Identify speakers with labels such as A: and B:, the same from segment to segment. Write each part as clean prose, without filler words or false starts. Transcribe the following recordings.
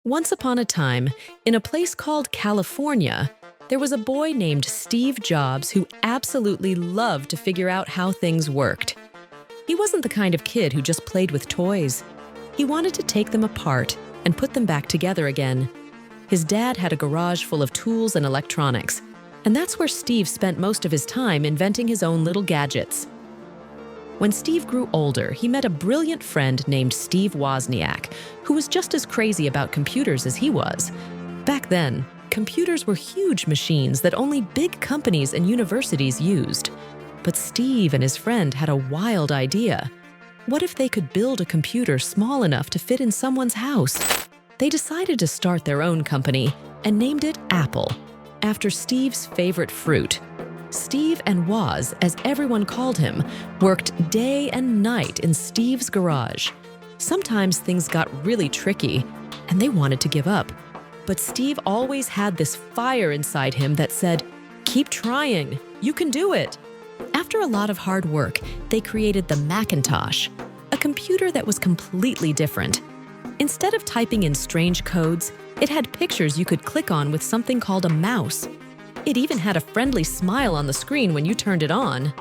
A: Once upon a time, in a place called California, there was a boy named Steve Jobs who absolutely loved to figure out how things worked. He wasn't the kind of kid who just played with toys. He wanted to take them apart and put them back together again. His dad had a garage full of tools and electronics, and that's where Steve spent most of his time inventing his own little gadgets. When Steve grew older, he met a brilliant friend named Steve Wozniak, who was just as crazy about computers as he was. Back then, computers were huge machines that only big companies and universities used. But Steve and his friend had a wild idea. What if they could build a computer small enough to fit in someone's house? They decided to start their own company and named it Apple, after Steve's favorite fruit. Steve and Woz, as everyone called him, worked day and night in Steve's garage. Sometimes things got really tricky, and they wanted to give up. But Steve always had this fire inside him that said, "Keep trying, you can do it." After a lot of hard work, they created the Macintosh, a computer that was completely different. Instead of typing in strange codes, it had pictures you could click on with something called a mouse. It even had a friendly smile on the screen when you turned it on.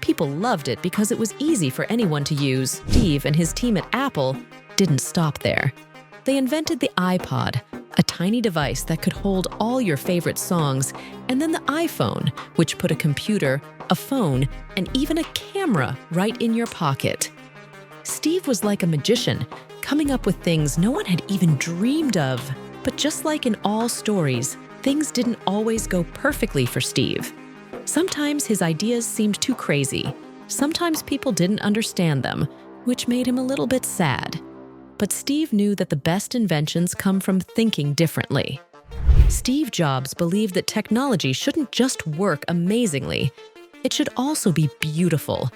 A: People loved it because it was easy for anyone to use. Steve and his team at Apple didn't stop there. They invented the iPod, a tiny device that could hold all your favorite songs, and then the iPhone, which put a computer, a phone, and even a camera right in your pocket. Steve was like a magician, coming up with things no one had even dreamed of. But just like in all stories, things didn't always go perfectly for Steve. Sometimes his ideas seemed too crazy. Sometimes people didn't understand them, which made him a little bit sad. But Steve knew that the best inventions come from thinking differently. Steve Jobs believed that technology shouldn't just work amazingly, it should also be beautiful.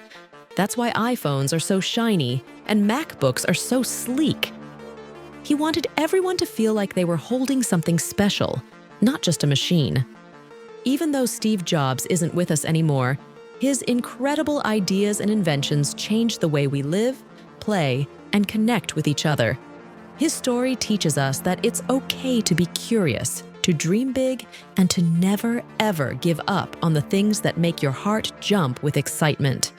A: That's why iPhones are so shiny and MacBooks are so sleek. He wanted everyone to feel like they were holding something special, not just a machine. Even though Steve Jobs isn't with us anymore, his incredible ideas and inventions changed the way we live, play, and connect with each other. His story teaches us that it's okay to be curious, to dream big, and to never, ever give up on the things that make your heart jump with excitement.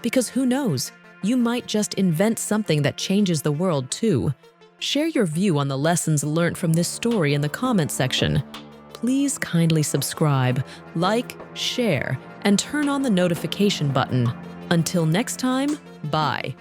A: Because who knows, you might just invent something that changes the world too. Share your view on the lessons learned from this story in the comments section. Please kindly subscribe, like, share, and turn on the notification button. Until next time, bye.